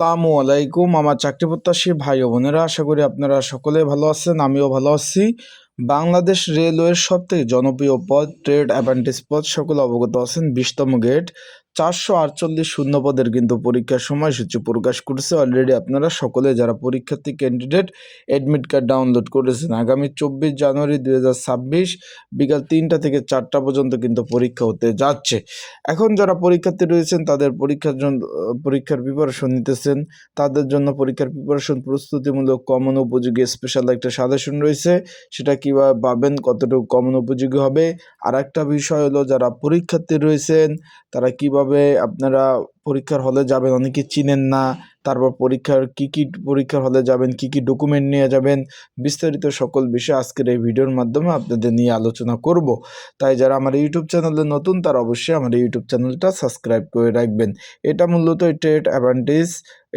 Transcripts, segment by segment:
আসসালামু আলাইকুম আমার চাকরি প্রত্যাশী ভাই ও বোনেরা, আশা করি আপনারা সকলে ভালো আছেন। আমিও ভালো আছি। বাংলাদেশ রেলওয়ের সবথেকে জনপ্রিয় পদ ট্রেড অ্যাপ্রেন্টিস পদ সকলে অবগত আছেন। 20তম গেট 448 শূন্য পদের কিন্তু পরীক্ষার সময়সূচি প্রকাশ করেছে অলরেডি। আপনারা সকলে যারা পরীক্ষার্থী ক্যান্ডিডেট অ্যাডমিট কার্ড ডাউনলোড করেছেন, আগামী 24 জানুয়ারি 2026 বিকাল 3টা থেকে 4টা পর্যন্ত কিন্তু পরীক্ষা হতে যাচ্ছে। এখন যারা পরীক্ষার্থী রয়েছেন তাদের পরীক্ষার প্রিপারেশন নিতেছেন, তাদের জন্য পরীক্ষার প্রিপারেশন প্রস্তুতিমূলক কমন উপযোগী স্পেশাল একটা সাজেশন রয়েছে। সেটা কীভাবে পাবেন, কতটুকু কমন উপযোগী হবে। আর একটা বিষয় হলো, যারা পরীক্ষার্থী রয়েছেন তারা কিভাবে আপনারা পরীক্ষার হলে যাবেন, অনেকে চিনেন না। তারপর পরীক্ষার হলে যাবেন, কি কি ডকুমেন্ট নিয়ে যাবেন, বিস্তারিত সকল বিষয় আজকের এই ভিডিওর মাধ্যমে আপনাদের নিয়ে আলোচনা করব। তাই যারা আমার ইউটিউব চ্যানেলে নতুন তারা অবশ্যই আমার ইউটিউব চ্যানেলটা সাবস্ক্রাইব করে রাখবেন। এটা মূলত ট্রেড অ্যাডভান্টেজ,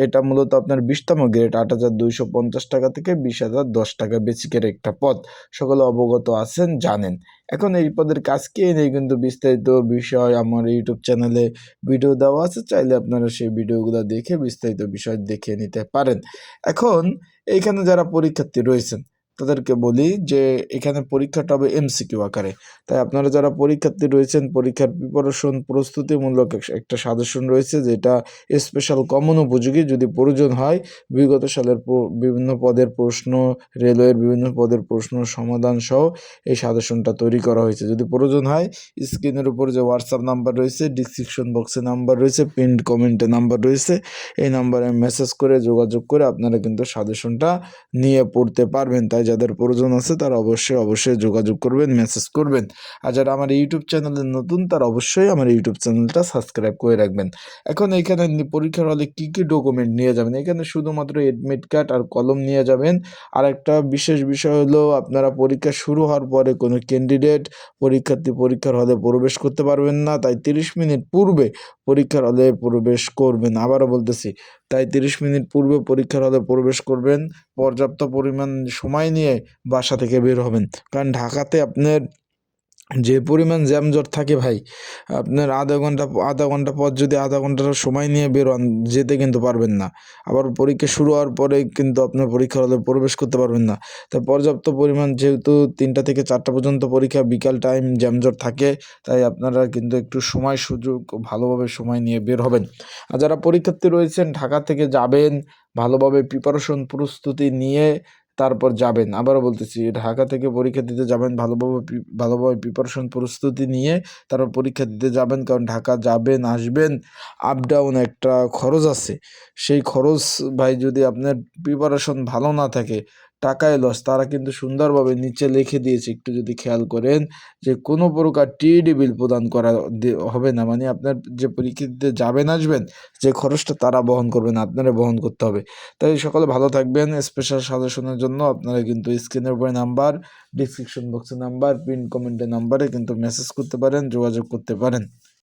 এটা মূলত আপনার 20তম গ্রেড 8,250 টাকা থেকে 20,010 টাকা বেসিকের একটা পদ, সকলে অবগত আছেন, জানেন। এখন এই পদের কাজ কি নেই কিন্তু বিস্তারিত বিষয় আমার ইউটিউব চ্যানেলে ভিডিও দেওয়া আছে, চাইলে আপনারা সেই ভিডিওগুলো দেখে বিস্তারিত বিষয় দেখে নিতে পারেন। এখন এইখানে যারা পরীক্ষার্থী রয়েছেন তাদেরকে বলি যে এখানে পরীক্ষাটা হবে এমসিকিউ আকারে। তাই আপনারা যারা পরীক্ষার্থী রয়েছেন, পরীক্ষার প্রিপারেশন প্রস্তুতিমূলক একটা সাজেশন রয়েছে, যেটা স্পেশাল কমন উপযোগী। যদি প্রয়োজন হয় বিগত সালের বিভিন্ন পদের প্রশ্ন, রেলওয়ের বিভিন্ন পদের প্রশ্ন সমাধান সহ এই সাজেশনটা তৈরি করা হয়েছে। যদি প্রয়োজন হয় স্ক্রিনের উপর যে হোয়াটসঅ্যাপ নাম্বার রয়েছে, ডিসক্রিপশন বক্সে নাম্বার রয়েছে, পিন্ড কমেন্টে নাম্বার রয়েছে, এই নাম্বারে মেসেজ করে যোগাযোগ করে আপনারা কিন্তু সাজেশনটা নিয়ে পড়তে পারবেন। তাই যাদের প্রয়োজন আছে তারা অবশ্যই যোগাযোগ করবেন, মেসেজ করবেন। আর যারা আমার ইউটিউব চ্যানেলে নতুন তারা অবশ্যই আমার ইউটিউব চ্যানেলটা সাবস্ক্রাইব করে রাখবেন। এখন এইখানে পরীক্ষার হলে কী কী ডকুমেন্ট নিয়ে যাবেন, এখানে শুধুমাত্র এডমিট কার্ড আর কলম নিয়ে যাবেন। আর একটা বিশেষ বিষয় হলো, আপনারা পরীক্ষা শুরু হওয়ার পরে কোনো ক্যান্ডিডেট পরীক্ষার হলে প্রবেশ করতে পারবেন না। তাই 30 মিনিট পূর্বে পরীক্ষার হলে প্রবেশ করবেন। আবারও বলতেছি, তাই 30 মিনিট পূর্বে পরীক্ষার হলে প্রবেশ করবেন। পর্যাপ্ত পরিমাণ সময় নিয়ে বাসা থেকে বের হবেন, কারণ ঢাকাতে আপনার যে পরিমাণ জ্যামজট থাকে ভাই, আপনার আধা ঘন্টা পর যদি আধা ঘন্টার সময় নিয়ে বেরোন, যেতে কিন্তু পারবেন না। আবার পরীক্ষা শুরু হওয়ার পরে কিন্তু আপনার পরীক্ষার হলে প্রবেশ করতে পারবেন না। তাই পর্যাপ্ত পরিমাণ, যেহেতু 3টা থেকে 4টা পর্যন্ত পরীক্ষা, বিকাল টাইম জ্যামজট থাকে, তাই আপনারা কিন্তু একটু সুযোগ ভালোভাবে সময় নিয়ে বের হবেন। আর যারা পরীক্ষার্থী রয়েছেন ঢাকা থেকে যাবেন, ভালোভাবে প্রিপারেশন প্রস্তুতি নিয়ে তারপর যাবেন। আবারও বলতেছি, ঢাকা থেকে পরীক্ষা দিতে যাবেন, ভালোভাবে প্রিপারেশন প্রস্তুতি নিয়ে তারপর পরীক্ষা দিতে যাবেন। কারণ ঢাকা যাবেন আসবেন, আপ ডাউন একটা খরচ আছে। সেই খরচ ভাই, যদি আপনার প্রিপারেশন ভালো না থাকে, টাকায় লস। তারা কিন্তু সুন্দরভাবে নিচে লিখে দিয়েছে, একটু যদি খেয়াল করেন, যে কোনো প্রকার টিডি বিল প্রদান করা হবে না। মানে আপনার যে পরীক্ষা দিতে যাবেন আসবেন, যে খরচটা তারা বহন করবেন, আপনারা বহন করতে হবে। তাই সকলে ভালো থাকবেন। স্পেশাল সাজেশনের জন্য আপনারা কিন্তু স্ক্রিনের উপরে নাম্বার, ডিসক্রিপশন বক্সে নাম্বার, পিন কমেন্টে নাম্বারে কিন্তু মেসেজ করতে পারেন, যোগাযোগ করতে পারেন।